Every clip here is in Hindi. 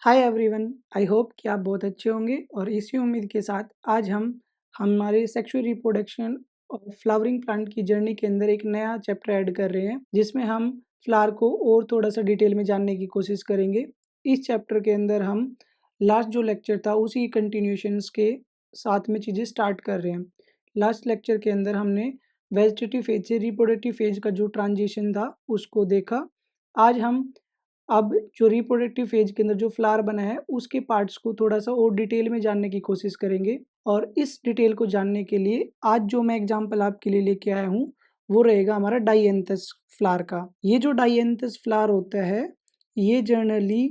हाय एवरीवन, आई होप कि आप बहुत अच्छे होंगे और इसी उम्मीद के साथ आज हम हमारे सेक्सुअल रिप्रोडक्शन और फ्लावरिंग प्लांट की जर्नी के अंदर एक नया चैप्टर ऐड कर रहे हैं जिसमें हम फ्लावर को और थोड़ा सा डिटेल में जानने की कोशिश करेंगे। इस चैप्टर के अंदर हम लास्ट जो लेक्चर था उसी कंटिन्यूशंस के साथ में चीज़ें स्टार्ट कर रहे हैं। लास्ट लेक्चर के अंदर हमने वेजिटेटिव फेज से रिप्रोडक्टिव फेज का जो ट्रांजिशन था उसको देखा। आज हम अब जो रिप्रोडक्टिव फेज के अंदर जो फ्लावर बना है उसके पार्ट्स को थोड़ा सा और डिटेल में जानने की कोशिश करेंगे और इस डिटेल को जानने के लिए आज जो मैं एग्जांपल आपके लिए लेके आया हूँ वो रहेगा हमारा डाइएंथस फ्लावर का। ये जो डाइएंथस फ्लावर होता है ये जनरली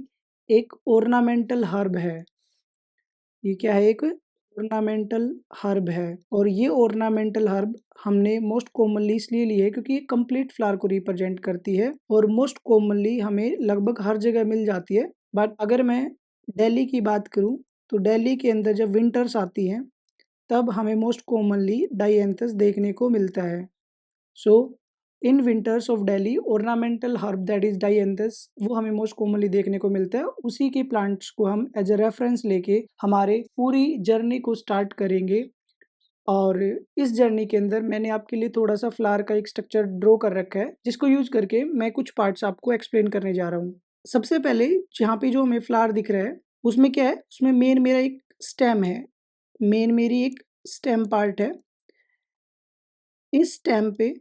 एक ऑर्नामेंटल हर्ब है। ये क्या है? एक ऑर्नामेंटल हर्ब है और ये ऑर्नामेंटल हर्ब हमने मोस्ट कॉमनली इसलिए ली है क्योंकि ये कंप्लीट फ्लावर को रिप्रेजेंट करती है और मोस्ट कॉमनली हमें लगभग हर जगह मिल जाती है। बट अगर मैं दिल्ली की बात करूं तो दिल्ली के अंदर जब विंटर्स आती हैं तब हमें मोस्ट कॉमनली डाइएंथस देखने को मिलता है। So in winters of Delhi ornamental herb that is dianthus वो हमें मोस्ट कॉमनली देखने को मिलता है। उसी के प्लांट्स को हम एज अ रेफरेंस लेके हमारे पूरी जर्नी को स्टार्ट करेंगे और इस जर्नी के अंदर मैंने आपके लिए थोड़ा सा फ्लावर का एक स्ट्रक्चर ड्रॉ कर रखा है जिसको यूज करके मैं कुछ पार्ट्स आपको एक्सप्लेन करने जा रहा हूँ। सबसे पहले जहाँ पे जो हमें फ्लावर दिख रहा है उसमें क्या है, उसमें मेन मेरा एक स्टेम है। मेन मेरी एक स्टेम पार्ट है। इस स्टेम पे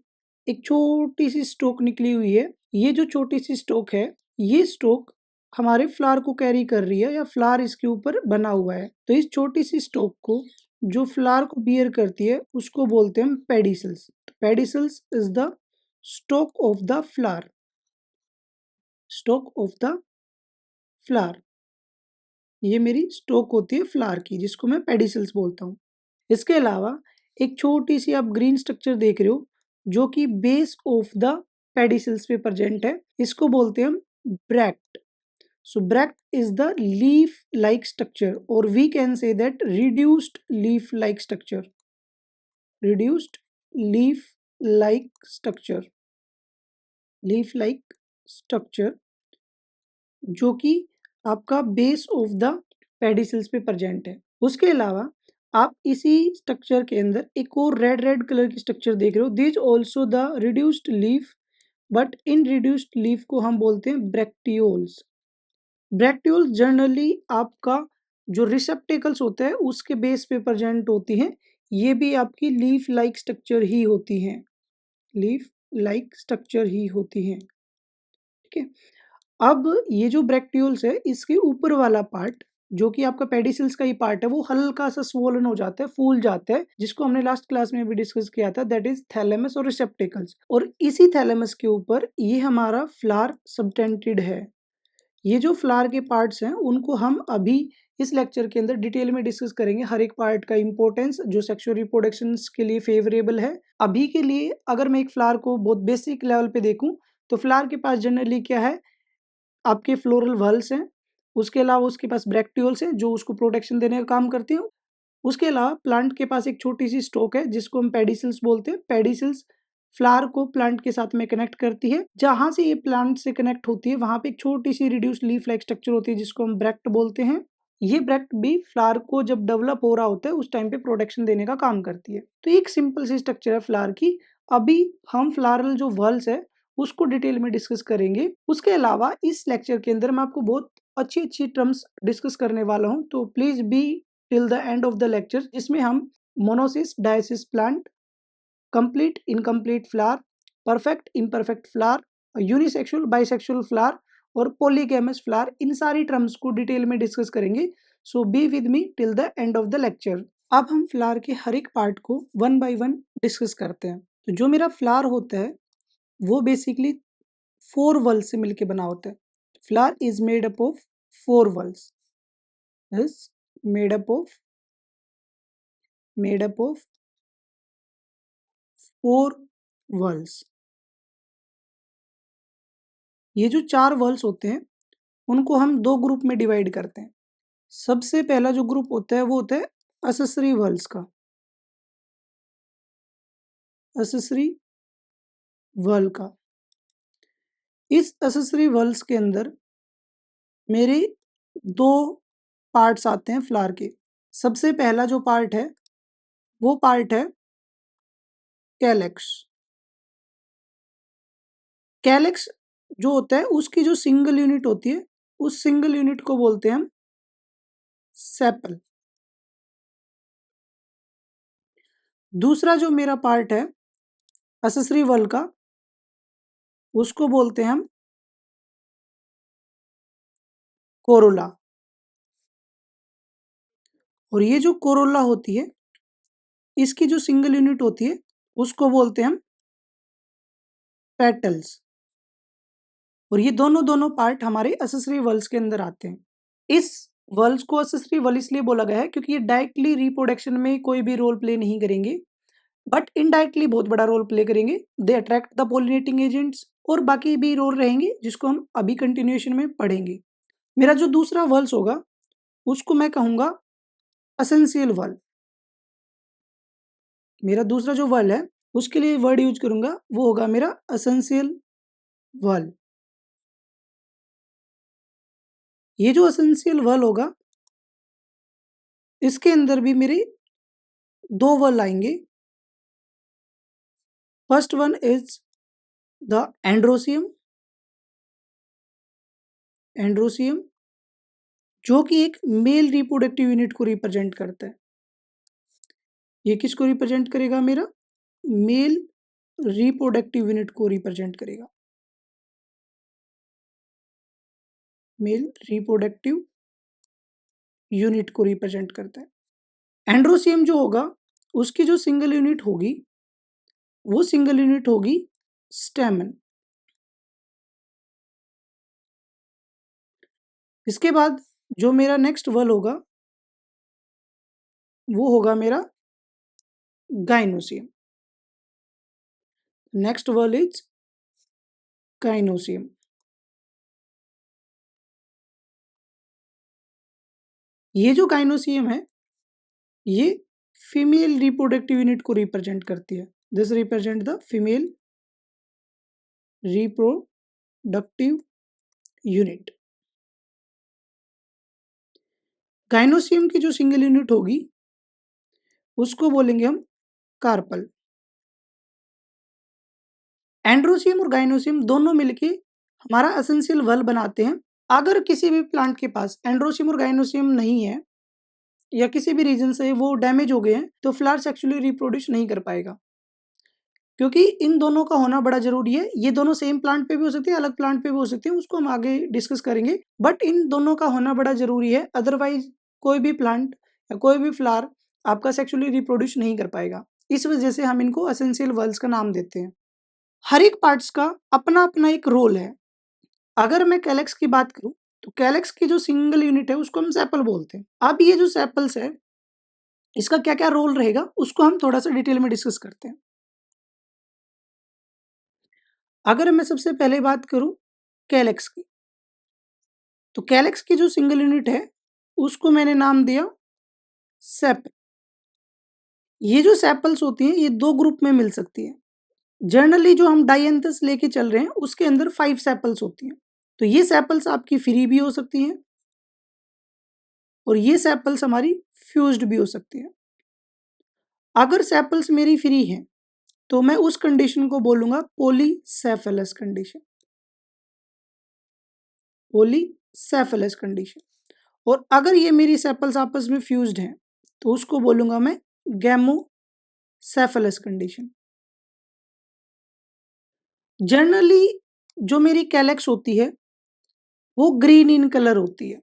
एक छोटी सी स्टोक निकली हुई है। ये जो छोटी सी स्टोक है ये स्टोक हमारे फ्लावर को कैरी कर रही है या फ्लावर इसके ऊपर बना हुआ है। तो इस छोटी सी स्टोक को जो फ्लावर को बियर करती है उसको बोलते हैं pedicels. Pedicels is the stalk of the flower. Stalk of the flower ये मेरी स्टोक होती है फ्लावर की जिसको मैं पेडिसल्स बोलता हूँ। इसके अलावा एक छोटी सी आप ग्रीन स्ट्रक्चर देख रहे हो जो कि बेस ऑफ द पेडिसल्स पे प्रेजेंट है, इसको बोलते हैं हम bract. So bract is the leaf like structure और we can say that reduced leaf like structure. Reduced leaf like structure. Leaf like structure जो कि आपका बेस ऑफ द पेडिसल्स पे प्रेजेंट है। उसके अलावा आप इसी स्ट्रक्चर के अंदर एक और रेड रेड कलर की स्ट्रक्चर देख रहे हो। This also the reduced leaf, but in reduced leaf को हम बोलते हैं ब्रैक्टियोल्स। ब्रैक्टियोल्स जनरली आपका जो रिसेप्टेकल्स होता है उसके बेस पे प्रेजेंट होती हैं। ये भी आपकी लीफ लाइक स्ट्रक्चर ही होती हैं। लीफ लाइक स्ट्रक्चर ही होती हैं। ठीक है। अब ये जो ब्रैक्टियोल्स है इसके ऊपर वाला पार्ट जो कि आपका पेडिसल्स का ही पार्ट है वो हल्का सा स्वोलन हो जाता है, फूल जाता है, जिसको हमने लास्ट क्लास में भी डिस्कस किया था, दैट इज थैलेमस और रिसेप्टिकल्स। और इसी थैलेमस के ऊपर ये हमारा फ्लावर सबटेंटेड है। ये जो फ्लावर के पार्ट्स हैं उनको हम अभी इस लेक्चर के अंदर डिटेल में डिस्कस करेंगे, हर एक पार्ट का इंपॉर्टेंस जो सेक्सुअल रिप्रोडक्शन के लिए फेवरेबल है। अभी के लिए अगर मैं एक फ्लावर को बहुत बेसिक लेवल पे देखूं तो फ्लावर के पास जनरली क्या है, आपके फ्लोरल वल्स हैं, उसके अलावा उसके पास ब्रैक्टियोल्स हैं जो उसको प्रोटेक्शन देने का काम करती हैं। उसके अलावा प्लांट के पास एक छोटी सी स्टोक है जिसको हम पेडिसल्स बोलते हैं। पेडिसल्स फ्लावर को प्लांट के साथ में कनेक्ट करती है। जहां से ये प्लांट से कनेक्ट होती है वहां पे एक छोटी सी रिड्यूस लीफ लाइक स्ट्रक्चर होती है जिसको हम ब्रैक्ट बोलते हैं। ये ब्रैक्ट भी फ्लावर को जब डेवलप हो रहा होता है उस टाइम पे प्रोटेक्शन देने का काम करती है। तो एक सिंपल सी स्ट्रक्चर है फ्लावर की। अभी हम फ्लावरल जो वल्स है उसको डिटेल में डिस्कस करेंगे। उसके अलावा इस लेक्चर के अंदर मैं आपको बहुत अच्छी अच्छी टर्म्स डिस्कस करने वाला हूँ, तो please be till the end of the lecture, जिसमें हम monoecious dioecious plant, complete incomplete flower, perfect imperfect flower, unisexual bisexual flower और पॉलीगैमस फ्लावर, इन सारी टर्म्स को डिटेल में डिस्कस करेंगे। So be with me till the end of the lecture. अब हम फ्लावर के हर एक पार्ट को वन बाय वन डिस्कस करते हैं। तो जो मेरा फ्लावर होता है वो बेसिकली 4 वल्स से मिलके बना होता है। Flower is made up of 4 whorls. Is made up of 4 whorls. ये जो 4 वल्स होते हैं उनको हम 2 ग्रुप में डिवाइड करते हैं। सबसे पहला जो ग्रुप होता है वो होता है असेसरी वल्स का। असेसरी वल का। इस असेसरी वल्स के अंदर मेरे 2 पार्ट्स आते हैं फ्लावर के। सबसे पहला जो पार्ट है, वो पार्ट है कैलेक्स। कैलेक्स जो होता है उसकी जो सिंगल यूनिट होती है, उस सिंगल यूनिट को बोलते हैं हम सेपल। दूसरा जो मेरा पार्ट है एक्सेसरी वल का, उसको बोलते हैं हम कोरोला। और ये जो कोरोला होती है, इसकी जो सिंगल यूनिट होती है, उसको बोलते हैं हम पेटल्स। और ये दोनों पार्ट हमारे एक्सेसरी वल्स के अंदर आते हैं। इस वल्स को एक्सेसरी वल इसलिए बोला गया है क्योंकि ये डायरेक्टली रिप्रोडक्शन में कोई भी रोल प्ले नहीं करेंगे, बट इनडायरेक्टली बहुत बड़ा रोल प्ले करेंगे। दे अट्रैक्ट द पॉलिनेटिंग एजेंट्स और बाकी भी रोल रहेंगे जिसको हम अभी कंटिन्यूएशन में पढ़ेंगे। मेरा जो दूसरा वल्स होगा उसको मैं कहूँगा एसेंशियल वल। मेरा दूसरा जो वल है उसके लिए वर्ड यूज करूँगा, वो होगा मेरा एसेंशियल वल। ये जो एसेंशियल वल होगा, इसके अंदर भी मेरे 2 वल आएँगे। First one is the androecium. Androecium जो कि एक मेल रिप्रोडक्टिव यूनिट को रिप्रेजेंट करता है। ये किसको रिप्रेजेंट करेगा? मेरा मेल रिप्रोडक्टिव यूनिट को रिप्रेजेंट करेगा। मेल रिप्रोडक्टिव यूनिट को रिप्रेजेंट करता है। एंड्रोसियम जो होगा उसकी जो सिंगल यूनिट होगी, वो सिंगल यूनिट होगी स्टेमन। इसके बाद जो मेरा नेक्स्ट वल होगा, वो होगा मेरा गाइनोसियम। नेक्स्ट वल इज गाइनोसियम। ये जो गाइनोसियम है, ये फीमेल रिप्रोडक्टिव यूनिट को रिप्रेजेंट करती है। This represent the female reproductive unit. Gynoecium की जो सिंगल यूनिट होगी उसको बोलेंगे हम कार्पल। एंड्रोसियम और गाइनोसियम दोनों मिलके हमारा एसेंशियल वल बनाते हैं। अगर किसी भी प्लांट के पास एंड्रोसियम और गाइनोसियम नहीं है या किसी भी रीजन से वो डैमेज हो गए हैं, तो फ्लावर सेक्सुअली रिप्रोड्यूस नहीं कर पाएगा, क्योंकि इन दोनों का होना बड़ा जरूरी है। ये दोनों सेम प्लांट पे भी हो सकते हैं, अलग प्लांट पे भी हो सकते हैं, उसको हम आगे डिस्कस करेंगे, बट इन दोनों का होना बड़ा जरूरी है। अदरवाइज कोई भी प्लांट या कोई भी फ्लावर आपका सेक्सुअली रिप्रोड्यूस नहीं कर पाएगा। इस वजह से हम इनको एसेंशियल वर्ल्स का नाम देते हैं। हर एक पार्ट्स का अपना अपना एक रोल है। अगर मैं कैलेक्स की बात करूं, तो कैलेक्स की जो सिंगल यूनिट है उसको हम सेपल बोलते हैं। अब ये जो सेपल्स है, इसका क्या क्या रोल रहेगा उसको हम थोड़ा सा डिटेल में डिस्कस करते हैं। अगर मैं सबसे पहले बात करूं कैलेक्स की, तो कैलेक्स की जो सिंगल यूनिट है उसको मैंने नाम दिया सेपल। ये जो सेपल्स होती हैं ये 2 ग्रुप में मिल सकती है। जनरली जो हम डायंथस लेके चल रहे हैं उसके अंदर 5 सेपल्स होती हैं। तो ये सेपल्स आपकी फ्री भी हो सकती हैं और ये सेपल्स हमारी फ्यूज्ड भी हो सकती हैं। अगर सेपल्स मेरी फ्री हैं, तो मैं उस कंडीशन को बोलूंगा पॉलीसेफेलस कंडीशन। पॉलीसेफेलस कंडीशन। और अगर ये मेरी सेपल्स आपस में फ्यूज्ड हैं, तो उसको बोलूंगा मैं गैमोसेफेलस कंडीशन। जनरली जो मेरी कैलेक्स होती है वो ग्रीन इन कलर होती है।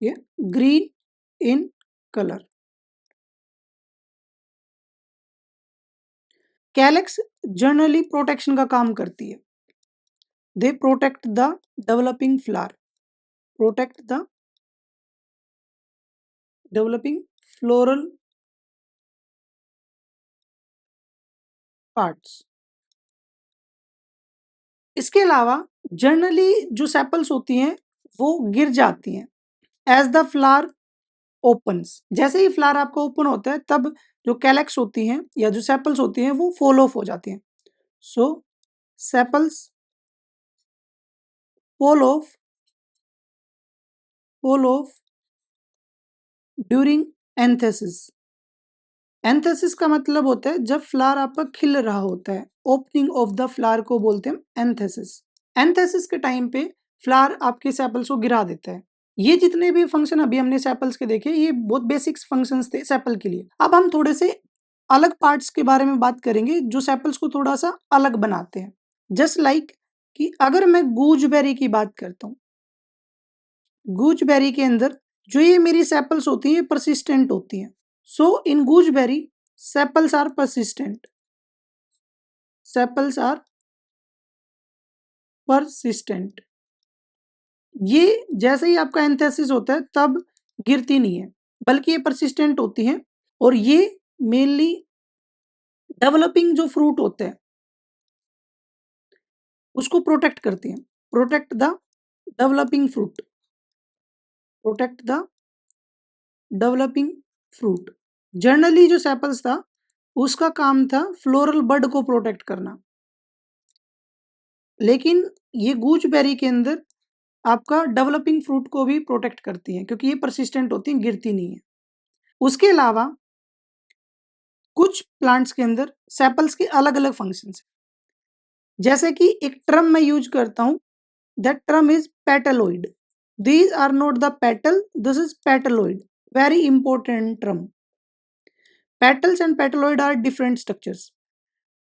ये green in colour. Calyx generally protection का काम करती है। They protect the developing flower. Protect the developing floral parts. इसके अलावा जनरली जो सेपल्स होती हैं वो गिर जाती हैं एज द फ्लावर ओपन्स। जैसे ही फ्लावर आपका ओपन होता है, तब जो कैलेक्स होती हैं या जो सेपल्स होती हैं वो फॉल ऑफ हो जाती हैं। So sepals fall off fall off during anthesis. Anthesis का मतलब होता है जब फ्लावर आपका खिल रहा होता है, ओपनिंग ऑफ द फ्लावर को बोलते हैं एंथेसिस। एंथेसिस के टाइम पे फ्लावर आपके सेपल्स को गिरा देता है। ये जितने भी फंक्शन अभी हमने सेपल्स के देखे, ये बहुत बेसिक्स फंक्शंस थे सेपल के लिए। अब हम थोड़े से अलग पार्ट्स के बारे में बात करेंगे जो सेपल्स को थोड़ा सा अलग बनाते हैं। जस्ट लाइक कि अगर मैं गूजबेरी की बात करता हूँ, गूजबेरी के अंदर जो ये मेरी सेपल्स होती हैं, परसिस्टेंट होती हैं। So in gooseberry, sepals are persistent. Sepals are persistent. ये जैसे ही आपका एंथेसिस होता है तब गिरती नहीं है, बल्कि ये परसिस्टेंट होती हैं और ये मेनली डेवलपिंग जो फ्रूट होते हैं उसको प्रोटेक्ट करती हैं। Protect the developing fruit, protect the developing fruit. Generally जो सेपल्स था उसका काम था फ्लोरल बड को प्रोटेक्ट करना, लेकिन ये गूजबेरी के अंदर आपका डेवलपिंग फ्रूट को भी प्रोटेक्ट करती हैं क्योंकि ये परसिस्टेंट होती हैं, गिरती नहीं है। उसके अलावा कुछ प्लांट्स के अंदर सेपल्स के अलग अलग फंक्शंस हैं। जैसे कि एक टर्म मैं यूज करता हूं, that term is petaloid. These are not the petal, this is petaloid, very important term. Petals and petaloid are different structures.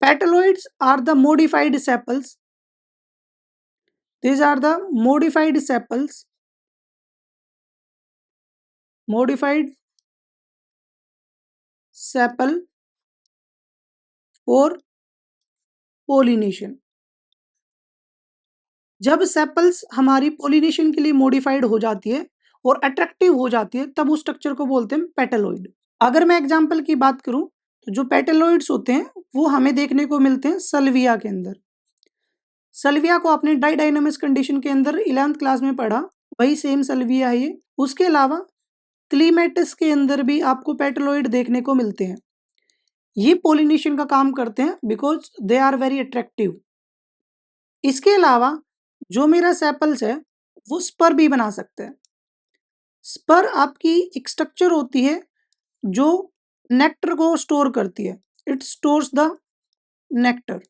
Petaloids are the modified sepals. These are the modified sepals, modified sepal for pollination. जब सेपल्स हमारी पोलिनेशन के लिए मॉडिफाइड हो जाती है और अट्रैक्टिव हो जाती है तब उस स्ट्रक्चर को बोलते हैं पेटलोइड। अगर मैं एग्जांपल की बात करूं तो जो पेटलोइड्स होते हैं वो हमें देखने को मिलते हैं सल्विया के अंदर। सल्विया को आपने डाइडाइनमस कंडीशन के अंदर 11th क्लास में पढ़ा, वही सेम सल्विया है ये। उसके अलावा क्लीमेटिस के अंदर भी आपको पेटलोइड देखने को मिलते हैं। ये पोलिनेशन का काम करते हैं because they are very attractive. इसके अलावा जो मेरा सेपल्स है वो स्पर भी बना सकते हैं। स्पर आपकी एक स्ट्रक्चर होती है जो नेक्टर को स्टोर करती है, इट स्टोर्स द नेक्टर।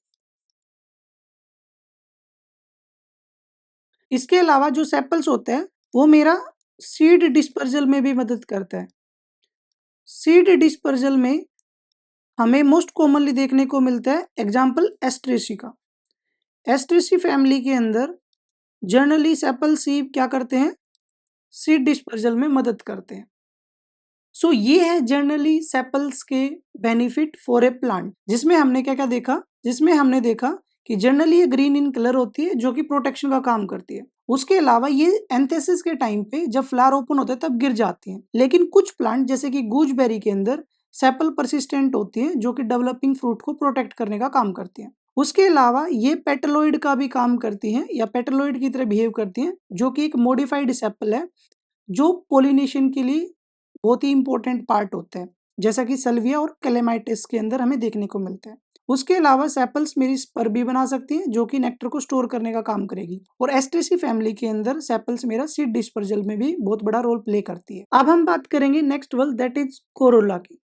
इसके अलावा जो सेपल्स होते हैं वो मेरा सीड डिस्पर्जल में भी मदद करता है। सीड डिस्पर्जल में हमें मोस्ट कॉमनली देखने को मिलता है एग्जाम्पल एस्ट्रेसी का। एस्ट्रेसी फैमिली के अंदर जनरली सेपल सीड क्या करते हैं, सीड डिस्पर्जल में मदद करते हैं। सो ये है जनरली सेपल्स के बेनिफिट फॉर ए प्लांट, जिसमें हमने क्या क्या देखा, जिसमें हमने देखा कि जनरली ये ग्रीन इन कलर होती है जो कि प्रोटेक्शन का काम करती है। उसके अलावा ये एंथेसिस के टाइम पे जब फ्लावर ओपन होता है तब गिर जाती हैं। लेकिन कुछ प्लांट जैसे कि गूजबेरी के अंदर सेपल परसिस्टेंट होती है जो कि डेवलपिंग फ्रूट को प्रोटेक्ट करने का काम करती है। उसके अलावा ये पेटलोइड का भी काम करती हैं या पेटलोइड की तरह बिहेव करती हैं, जो कि एक मॉडिफाइड सेपल है जो पोलिनेशन के लिए बहुत ही इंपॉर्टेंट पार्ट होता है, जैसा कि सल्विया और कैलेमाइटिस के अंदर हमें देखने को मिलता है। उसके अलावा सेपल्स मेरी स्पर भी बना सकती हैं जो कि नेक्टर को स्टोर करने का काम करेगी। और एस्ट्रेसी फैमिली के अंदर सेपल्स मेरा सीड डिस्पर्जल में भी बहुत बड़ा रोल प्ले करती है। अब हम बात करेंगे next word that is Corolla की।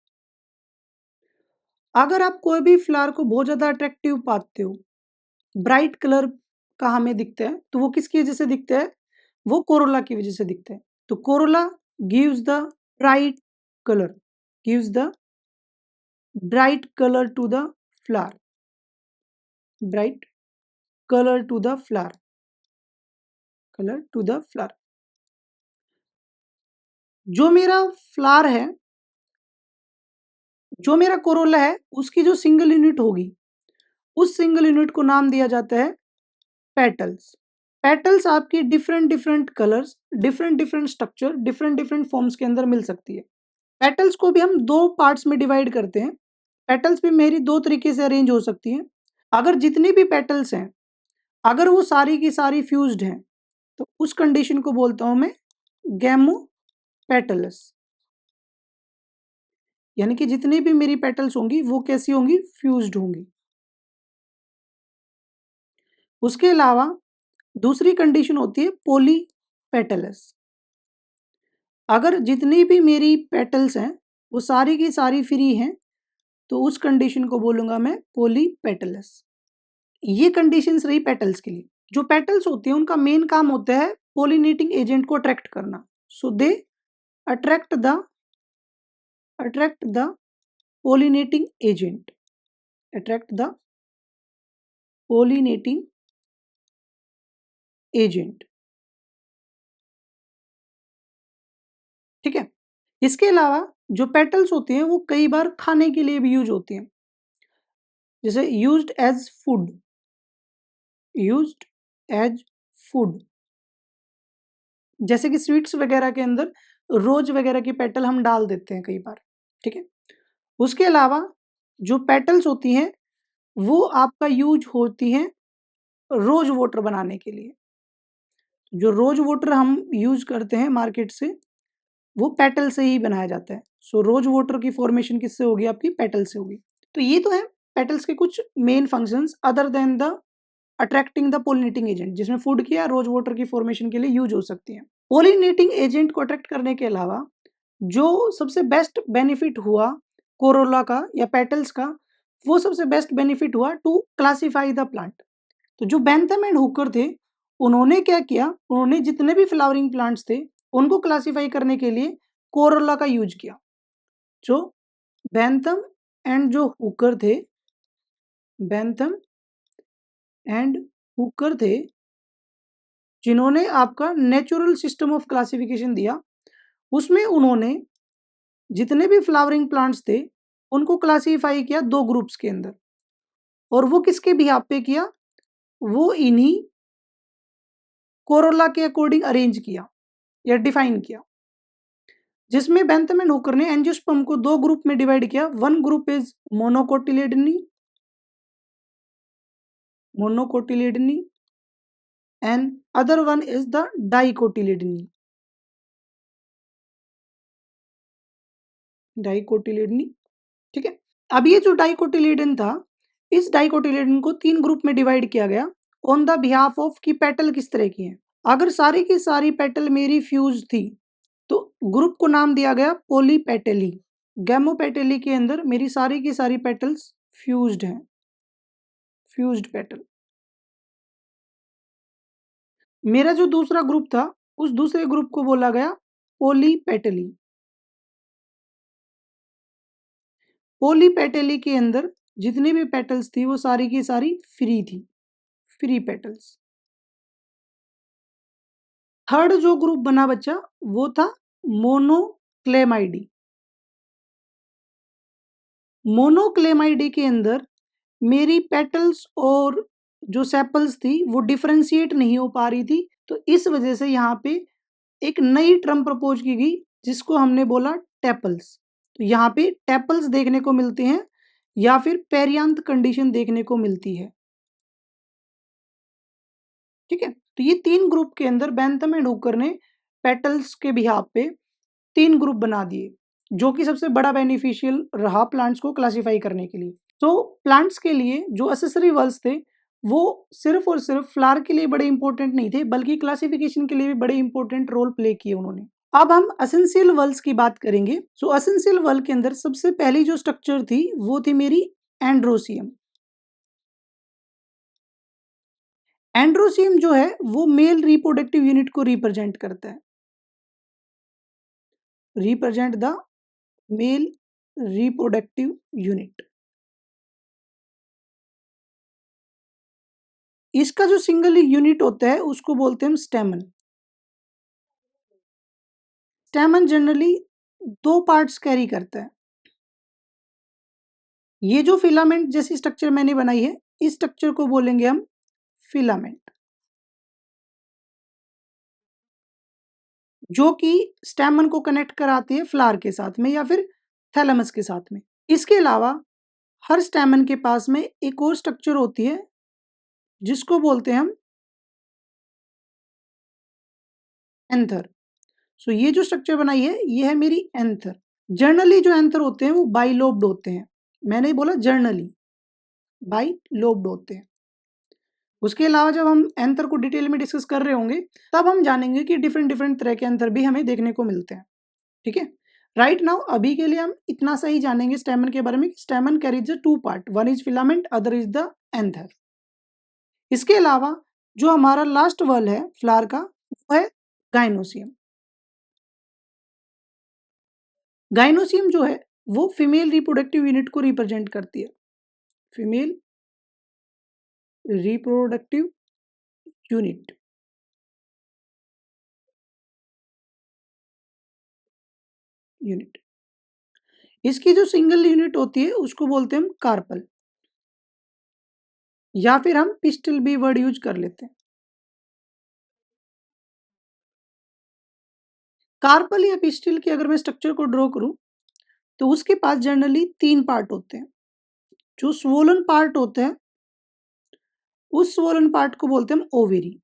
अगर आप कोई भी फ्लावर को बहुत ज्यादा अट्रैक्टिव पाते हो, ब्राइट कलर का हमें दिखता है, तो वो किसकी वजह से दिखता है, वो कोरोला की वजह से दिखता है। तो Corolla gives the bright colour, gives the bright color to the flower, bright color to the flower, color to the flower। जो मेरा फ्लावर है, जो मेरा कोरोला है, उसकी जो सिंगल यूनिट होगी उस सिंगल यूनिट को नाम दिया जाता है पेटल्स। पेटल्स आपकी different different colours, different different structure, different different forms के अंदर मिल सकती है। पेटल्स को भी हम दो पार्ट्स में डिवाइड करते हैं। पेटल्स भी मेरी दो तरीके से अरेंज हो सकती हैं। अगर जितनी भी पेटल्स हैं, अगर वो सारी की सारी फ्यूज्ड हैं, तो उस कंडीशन को बोलता हूं मैं गैमो पेटलस। यानी कि जितनी भी मेरी पेटल्स होंगी वो कैसी होंगी, फ्यूज्ड होंगी। उसके अलावा दूसरी कंडीशन होती है पॉली पेटलस। अगर जितनी भी मेरी पेटल्स हैं वो सारी की सारी फ्री हैं तो उस कंडीशन को बोलूंगा मैं पॉलीपेटलस। ये कंडीशंस रही पेटल्स के लिए। जो पेटल्स होते हैं उनका मेन काम होता है पोलिनेटिंग एजेंट को अट्रैक्ट करना। So they attract the attract the pollinating agent, attract the pollinating agent. ठीक है। इसके अलावा जो पेटल्स होते हैं वो कई बार खाने के लिए भी यूज होते हैं, जैसे used as food, used as food. जैसे कि स्वीट्स वगैरह के अंदर रोज वगैरह की पेटल हम डाल देते हैं कई बार। ठीक है। उसके अलावा जो पेटल्स होती हैं वो आपका यूज होती हैं रोज वाटर बनाने के लिए। जो रोज वाटर हम यूज करते हैं मार्केट से वो पेटल से ही बनाया जाता है। सो रोज वाटर की फॉर्मेशन किससे होगी? आपकी पेटल से होगी। तो ये तो है पेटल्स के कुछ main functions other than the attracting the pollinating agent, जिसमें फूड की या रोज वाटर की फॉर्मेशन के लिए यूज हो सकती है। पोलिनेटिंग एजेंट को अट्रैक्ट करने के अलावा जो सबसे बेस्ट बेनिफिट हुआ कोरोला का या पेटल्स का, वो सबसे बेस्ट बेनिफिट हुआ टू क्लासिफाई द प्लांट। तो जो बेंथम एंड हुकर थे उन्होंने क्या किया, उन्होंने जितने भी फ्लावरिंग प्लांट्स थे उनको क्लासिफाई करने के लिए कोरोला का यूज किया। जो बेंथम एंड जो हुकर थे, बेंथम एंड हुकर थे जिन्होंने आपका नेचुरल सिस्टम ऑफ क्लासिफिकेशन दिया, उसमें उन्होंने जितने भी फ्लावरिंग प्लांट्स थे उनको क्लासिफाई किया दो ग्रुप्स के अंदर। और वो किसके बिहाफ पे किया? वो इन्हीं कोरोला के अकॉर्डिंग अरेंज किया या डिफाइन किया, जिसमें बेंथम एंड हुकर ने एंजियोस्पर्म को दो ग्रुप में डिवाइड किया। One group is monocotyledonae, monocotyledonae, and other one is the dicotyledonae, dicotyledonae. ठीक है। अब ये जो डाइकोटिलेडन था, इस डाइकोटिलेडन को तीन ग्रुप में डिवाइड किया गया ऑन द बिहाफ ऑफ की पेटल किस तरह की है। अगर सारी की सारी पेटल मेरी फ्यूज थी तो ग्रुप को नाम दिया गया पोलीपेटेली। गैमोपेटेली के अंदर मेरी सारी की सारी पेटल्स फ्यूज्ड हैं, फ्यूज्ड पेटल। मेरा जो दूसरा ग्रुप था उस दूसरे ग्रुप को बोला गया पोलीपेटेली। पोलीपेटेली के अंदर जितनी भी पेटल्स थी वो सारी की सारी फ्री थी, फ्री पेटल्स। थर्ड जो ग्रुप बना बच्चा वो था मोनोक्लेमाइडी। मोनोक्लेमाइडी के अंदर मेरी पेटल्स और जो सेपल्स थी वो डिफरेंशिएट नहीं हो पा रही थी, तो इस वजह से यहाँ पे एक नई टर्म प्रपोज की गई जिसको हमने बोला टेपल्स। तो यहाँ पे टेपल्स देखने को मिलते हैं या फिर पेरियांत कंडीशन देखने को मिलती है। ठीक है। तो ये तीन ग्रुप के अंदर बेंथम एंड हुकर ने पेटल्स के बिहाफ पे तीन ग्रुप बना दिए, जो कि सबसे बड़ा बेनिफिशियल रहा प्लांट्स को क्लासिफाई करने के लिए। तो प्लांट्स के लिए जो एसेसरी वर्ड्स थे वो सिर्फ और सिर्फ फ्लावर के लिए बड़े इंपॉर्टेंट नहीं थे, बल्कि क्लासिफिकेशन के लिए भी बड़े इंपॉर्टेंट रोल प्ले किए उन्होंने। अब हम एसेंशियल वर्ल्स की बात करेंगे। सो एसेंशियल वर्ल के अंदर सबसे पहली जो स्ट्रक्चर थी वो थी मेरी एंड्रोसियम। एंड्रोसियम जो है वो मेल रिप्रोडक्टिव यूनिट को रिप्रेजेंट करता है, represent the male reproductive unit. इसका जो सिंगल यूनिट होता है उसको बोलते हैं हम स्टेमन। स्टेमन जनरली दो पार्ट्स कैरी करता है। ये जो फिलामेंट जैसी स्ट्रक्चर मैंने बनाई है इस स्ट्रक्चर को बोलेंगे हम फिलामेंट, जो कि स्टेमन को कनेक्ट कराती है फ्लावर के साथ में या फिर थैलेमस के साथ में। इसके अलावा हर स्टेमन के पास में एक और स्ट्रक्चर होती है जिसको बोलते हैं हम एंथर। सो ये जो स्ट्रक्चर बनाई है ये है मेरी एंथर। जर्नली जो एंथर होते हैं वो बाइलोब्ड होते हैं, मैंने बोला जर्नली बाइलोब्ड होते हैं। उसके अलावा जब हम एंथर को डिटेल में डिस्कस कर रहे होंगे तब हम जानेंगे कि डिफरेंट डिफरेंट तरह के एंथर भी हमें देखने को मिलते हैं। ठीक है। राइट नाउ अभी के लिए हम इतना सा ही जानेंगे स्टेमन के बारे में। Stamen carries a two part, one is filament, other is the anther. इसके अलावा जो हमारा लास्ट वर्ल है फ्लावर का वो है गाइनोसियम। गाइनोसियम जो है वो फीमेल रिप्रोडक्टिव यूनिट को रिप्रेजेंट करती है। Female reproductive unit. यूनिट इसकी जो सिंगल यूनिट होती है उसको बोलते हैं हम कार्पल, या फिर हम पिस्टल भी वर्ड यूज कर लेते हैं। कार्पल या पिस्टल की अगर मैं स्ट्रक्चर को ड्रॉ करूं तो उसके पास जनरली तीन पार्ट होते हैं। जो स्वोलन पार्ट होता है उस स्वोलन पार्ट को बोलते हैं हम ओवेरी,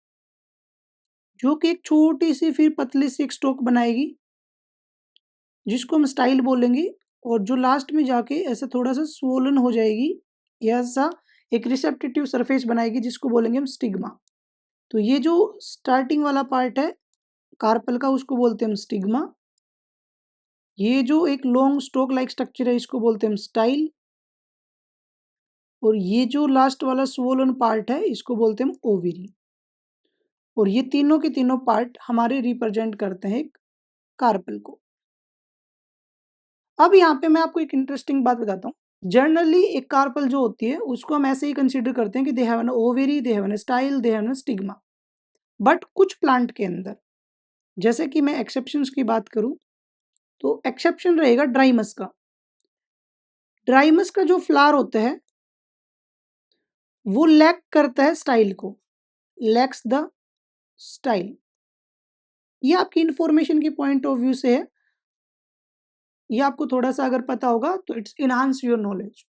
जो कि एक छोटी सी फिर पतली सी एक स्टोक बनाएगी जिसको हम स्टाइल बोलेंगे, और जो लास्ट में जाके ऐसा थोड़ा सा स्वोलन हो जाएगी, या ऐसा एक रिसेप्टिव सरफेस बनाएगी जिसको बोलेंगे हम स्टिग्मा। तो ये जो स्टार्टिंग वाला पार्ट है कार्पल का उसको बोलते हैं हम स्टिग्मा। ये जो एक लॉन्ग स्टोक लाइक स्ट्रक्चर है इसको बोलते हैं हम स्टाइल, और ये जो लास्ट वाला स्वोलन पार्ट है इसको बोलते हैं हम ओवेरी। और ये तीनों के तीनों पार्ट हमारे रिप्रेजेंट करते हैं एक कार्पल को। अब यहाँ पे मैं आपको एक इंटरेस्टिंग बात बताता हूँ। जनरली एक कार्पल जो होती है उसको हम ऐसे ही कंसीडर करते हैं कि they have an ovary, they have an style, they have an stigma. But कुछ प्लांट के अंदर, जैसे कि मैं एक्सेप्शंस की बात करूं तो एक्सेप्शन रहेगा ड्राइमस का। ड्राइमस का जो फ्लावर होता है वो लैक करता है स्टाइल को, लैक्स द स्टाइल। ये आपकी इंफॉर्मेशन की पॉइंट ऑफ व्यू से है, ये आपको थोड़ा सा अगर पता होगा तो it's enhance your knowledge.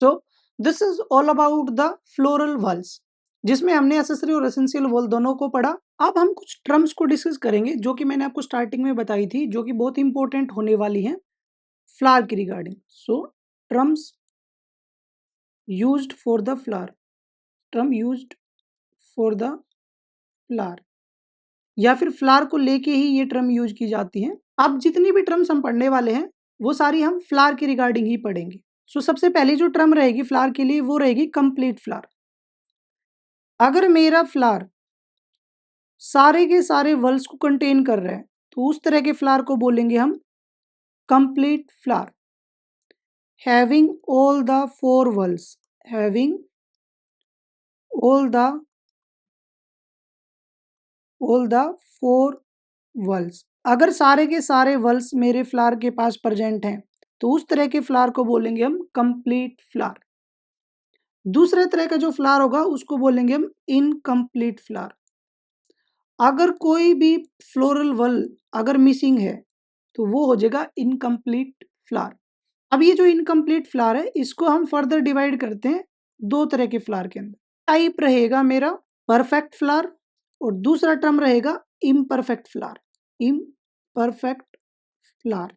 So this is all about the floral walls, जिसमें हमने एसेसरी और एसेंशियल वॉल दोनों को पढ़ा। अब हम कुछ टर्म्स को डिस्कस करेंगे जो कि मैंने आपको स्टार्टिंग में बताई थी, जो कि बहुत इंपॉर्टेंट होने वाली हैं फ्लावर की regarding. So terms used for the flower, term used for the flower, या फिर फ्लावर को लेके ही ये टर्म यूज की जाती हैं। अब जितनी भी टर्म्स हम पढ़ने वाले हैं वो सारी हम फ्लावर की रिगार्डिंग ही पढ़ेंगे। सो सबसे पहली जो टर्म रहेगी फ्लावर के लिए वो रहेगी कंप्लीट फ्लावर। अगर मेरा फ्लावर सारे के सारे वल्स को कंटेन कर रहा है तो उस तरह के फ्लावर को बोलेंगे हम complete flower. Having all the four whorls, having all the four whorls. अगर सारे के सारे वल्स मेरे फ्लावर के पास प्रेजेंट हैं तो उस तरह के फ्लावर को बोलेंगे हम कंप्लीट फ्लावर। दूसरे तरह का जो फ्लावर होगा उसको बोलेंगे हम इनकम्प्लीट फ्लावर। अगर कोई भी फ्लोरल वल अगर मिसिंग है तो वो हो जाएगा इनकम्प्लीट फ्लावर। अब ये जो इनकम्प्लीट फ्लावर है इसको हम फर्दर डिवाइड करते हैं दो तरह के फ्लावर के अंदर। टाइप रहेगा मेरा परफेक्ट फ्लावर, और दूसरा टर्म रहेगा इम्परफेक्ट फ्लावर। Imperfect flower.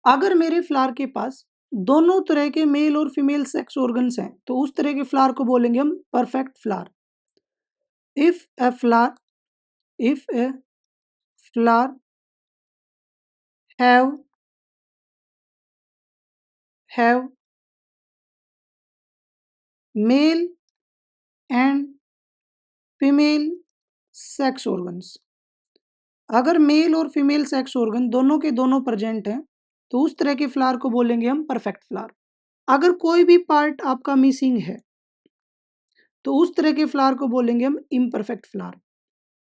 अगर मेरे फ्लावर के पास दोनों तरह के मेल और फीमेल सेक्स ऑर्गन्स हैं तो उस तरह के फ्लावर को बोलेंगे हम perfect flower. If a flower if a flower have have male and female sex organs, अगर मेल और फीमेल सेक्स ऑर्गन दोनों के दोनों प्रेजेंट हैं तो उस तरह के फ्लावर को बोलेंगे हम परफेक्ट फ्लावर। अगर कोई भी पार्ट आपका मिसिंग है तो उस तरह के फ्लावर को बोलेंगे हम इम्परफेक्ट फ्लावर।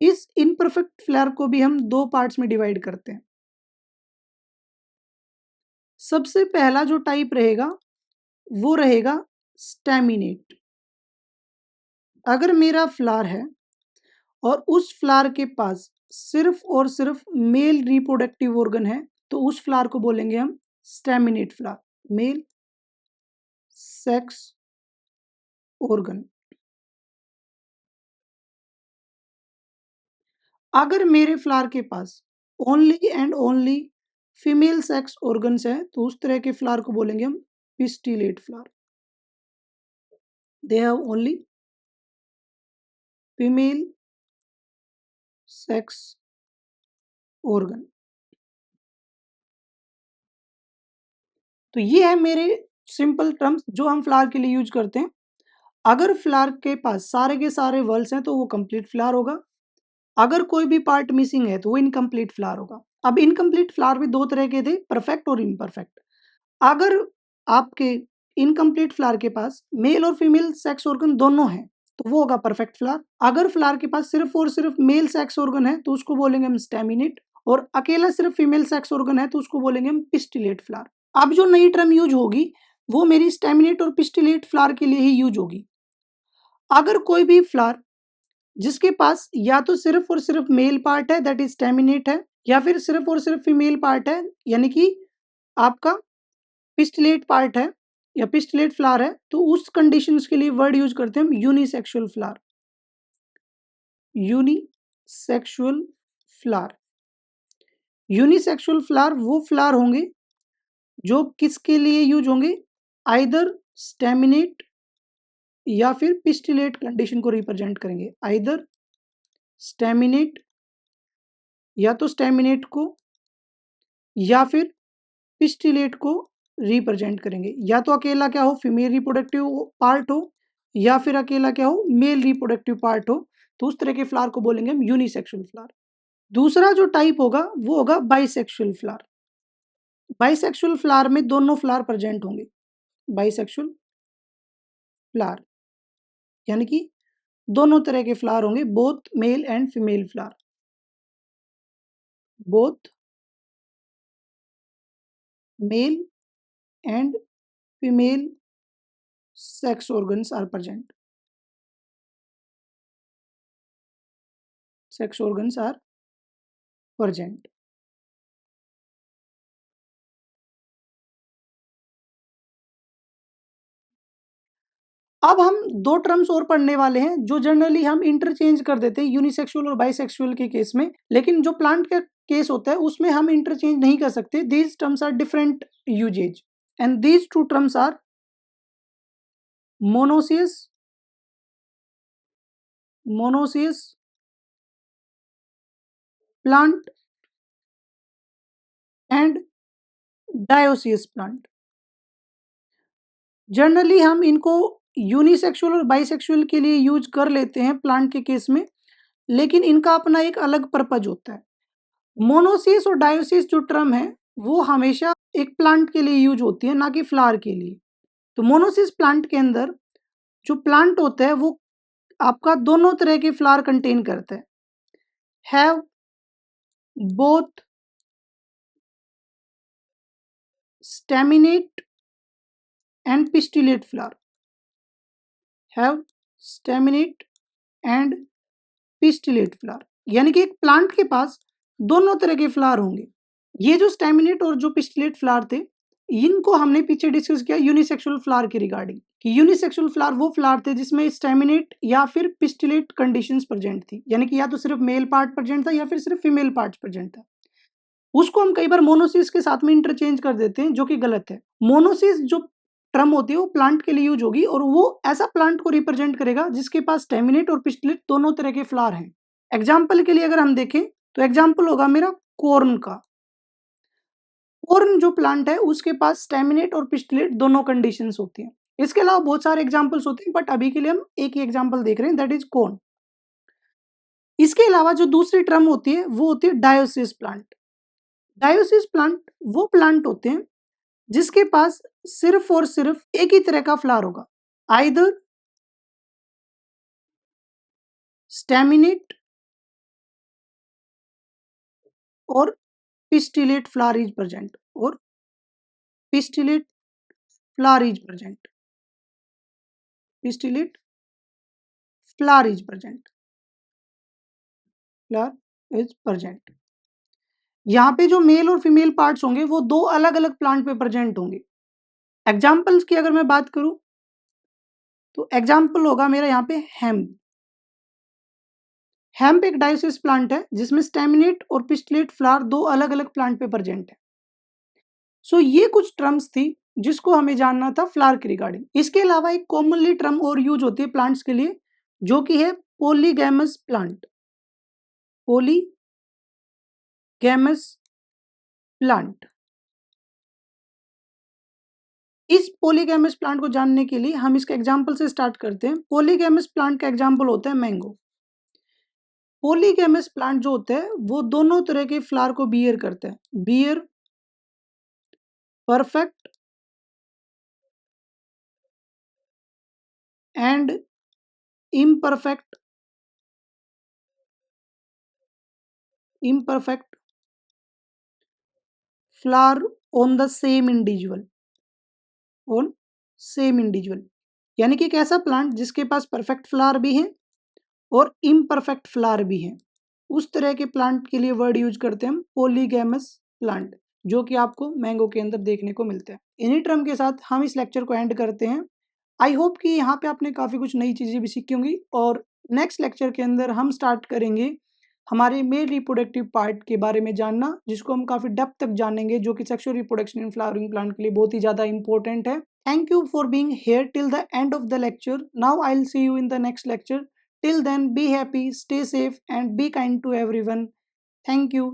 इस इम्परफेक्ट फ्लावर को भी हम दो पार्ट्स में डिवाइड करते हैं। सबसे पहला जो टाइप रहेगा वो रहेगा स्टैमिनेट। अगर मेरा फ्लावर है और उस फ्लावर के पास सिर्फ और सिर्फ मेल रिप्रोडक्टिव ऑर्गन है तो उस फ्लावर को बोलेंगे हम staminate flower, male sex organ. अगर मेरे फ्लावर के पास only and only female sex organs है तो उस तरह के फ्लावर को बोलेंगे हम pistillate flower. They have only female sex organ. तो ये है मेरे सिंपल टर्म्स जो हम फ्लावर के लिए यूज करते हैं। अगर फ्लावर के पास सारे के सारे वर्ल्स हैं तो वो कंप्लीट फ्लावर होगा। अगर कोई भी पार्ट मिसिंग है तो वो इनकम्प्लीट फ्लावर होगा। अब इनकम्प्लीट फ्लावर भी दो तरह के थे, परफेक्ट और इम्परफेक्ट। अगर आपके इनकम्प्लीट फ्लावर के पास मेल और फीमेल सेक्स ऑर्गन दोनों हैं तो वो होगा परफेक्ट फ्लावर। अगर फ्लावर के पास सिर्फ और सिर्फ मेल सेक्स ऑर्गन है तो उसको बोलेंगे हम स्टेमिनेट, और अकेला सिर्फ फीमेल सेक्स ऑर्गन है तो उसको बोलेंगे हम पिस्टिलेट फ्लावर। अब जो नई टर्म यूज होगी वो मेरी स्टेमिनेट और पिस्टिलेट फ्लावर के लिए ही यूज होगी। अगर कोई भी फ्लावर जिसके पास या तो सिर्फ और सिर्फ मेल पार्ट है दैट इज स्टेमिनेट है, या फिर सिर्फ और सिर्फ फीमेल पार्ट है यानी कि आपका पिस्टिलेट पार्ट है या पिस्टिलेट फ्लावर है, तो उस कंडीशंस के लिए वर्ड यूज करते हैं हम unisexual flower. Unisexual flower, unisexual flower वो फ्लावर होंगे जो किसके लिए यूज होंगे, आइदर स्टेमिनेट या फिर पिस्टिलेट कंडीशन को रिप्रेजेंट करेंगे। आइदर स्टेमिनेट या तो स्टेमिनेट को या फिर पिस्टिलेट को रिप्रेजेंट करेंगे। या तो अकेला क्या हो, फीमेल रिप्रोडक्टिव पार्ट हो, या फिर अकेला क्या हो, मेल रिप्रोडक्टिव पार्ट हो। तो उस तरह के फ्लावर को बोलेंगे हम यूनिसेक्सुअल फ्लावर। दूसरा जो टाइप होगा वो होगा बाइसेक्सुअल फ्लावर। बाइसेक्सुअल फ्लावर में दोनों फ्लावर प्रेजेंट होंगे। बाइसेक्सुअल फ्लावर यानी कि दोनों तरह के फ्लावर होंगे, both male and female flower. Both male and female sex organs are present. Sex organs are present. अब हम दो टर्म्स और पढ़ने वाले हैं जो जनरली हम इंटरचेंज कर देते हैं यूनिसेक्सुअल और बाइसेक्सुअल के केस में, लेकिन जो प्लांट का केस होता है उसमें हम इंटरचेंज नहीं कर सकते। These terms are different usages and these two terms are monoecious, monoecious plant and dioecious plant. Generally हम इनको यूनिसेक्सुअल और बाइसेक्सुअल के लिए यूज कर लेते हैं प्लांट के केस में, लेकिन इनका अपना एक अलग पर्पज होता है। मोनोसिस और डायोसिस जो टर्म है वो हमेशा एक प्लांट के लिए यूज होती है, ना कि फ्लावर के लिए। तो मोनोसिस प्लांट के अंदर जो प्लांट होता है वो आपका दोनों तरह के फ्लावर कंटेन करता है। Have both staminate and pistillate flower. Have staminate and pistillate flower यानी कि एक प्लांट के पास दोनों तरह के फ्लावर होंगे। ये जो स्टेमिनेट और जो पिस्टिलेट फ्लावर थे इनको हमने पीछे डिस्कस किया यूनिसेक्सुअल फ्लावर के रिगार्डिंग, कि यूनिसेक्सुअल फ्लावर वो फ्लावर थे जिसमें स्टेमिनेट या फिर पिस्टिलेट कंडीशंस प्रेजेंट थी, यानी कि या तो सिर्फ मेल पार्ट प्रेजेंट था या फिर सिर्फ फीमेल पार्ट प्रेजेंट था। उसको हम कई बार मोनोसिस के साथ में इंटरचेंज कर देते हैं जो कि गलत है। मोनोसिस जो टर्म होती है वो प्लांट के लिए यूज होगी और वो ऐसा प्लांट को रिप्रेजेंट करेगा जिसके पास स्टेमिनेट और पिस्टिलेट दोनों तरह के फ्लावर हैं। एग्जाम्पल के लिए अगर हम देखें तो एग्जाम्पल होगा मेरा कॉर्न का। कॉर्न जो प्लांट है उसके पास स्टेमिनेट और पिस्टिलेट दोनों कंडीशंस होती हैं। इसके अलावा बहुत सारे एग्जाम्पल्स होते हैं बट अभी के लिए हम एक ही एग्जाम्पल देख रहे हैं दैट इज कॉर्न। इसके अलावा जो दूसरी टर्म होती है वो होती है डायोसिस प्लांट। डायोसिस प्लांट वो प्लांट होते हैं जिसके पास सिर्फ और सिर्फ एक ही तरह का फ्लावर होगा, आइदर स्टेमिनेट और पिस्टिलेट फ्लावर इज प्रेजेंट, और pistillate flower is present, pistillate flower is present, flower is present. यहाँ पे जो मेल और फीमेल पार्ट्स होंगे वो दो अलग अलग प्लांट पे प्रेजेंट होंगे। एग्जाम्पल्स की अगर मैं बात करूं तो एग्जाम्पल होगा मेरा यहाँ पे हेम्प। हेम्प एक डायोसिस प्लांट है जिसमें स्टेमिनेट और पिस्टिलेट फ्लावर दो अलग अलग प्लांट पे प्रेजेंट है। सो ये कुछ टर्म्स थी जिसको हमें जानना था फ्लावर के रिगार्डिंग। इसके अलावा एक कॉमनली टर्म और यूज होती है प्लांट्स के लिए जो कि है पॉलीगैमस प्लांट। पॉलीगैमस प्लांट इस पॉलीगैमस प्लांट को जानने के लिए हम इसके एग्जाम्पल से स्टार्ट करते हैं। पॉलीगैमस प्लांट का एग्जाम्पल होता है मैंगो। पॉलीगैमस प्लांट जो होता है वो दोनों तरह के फ्लावर को बियर करता है, bear perfect and imperfect flower on the same individual, on same individual। यानी कि एक ऐसा प्लांट जिसके पास परफेक्ट फ्लावर भी है और इम्परफेक्ट फ्लावर भी है, उस तरह के प्लांट के लिए वर्ड यूज करते हैं हम पॉलीगैमस प्लांट, जो कि आपको मैंगो के अंदर देखने को मिलता है। इन्हीं टर्म के साथ हम इस लेक्चर को एंड करते हैं। आई होप कि यहाँ पे आपने काफ़ी कुछ नई चीज़ें भी सीखी होंगी, और नेक्स्ट लेक्चर के अंदर हम स्टार्ट करेंगे हमारे मेल रिप्रोडक्टिव पार्ट के बारे में जानना, जिसको हम काफ़ी डेप्थ तक जानेंगे, जो कि sexual reproduction in flowering plant के लिए बहुत ही ज़्यादा इंपॉर्टेंट है। Thank you for being here till the end of the lecture. Now I'll see you in the next lecture. Till then, be happy, stay safe, and be kind to everyone. Thank you.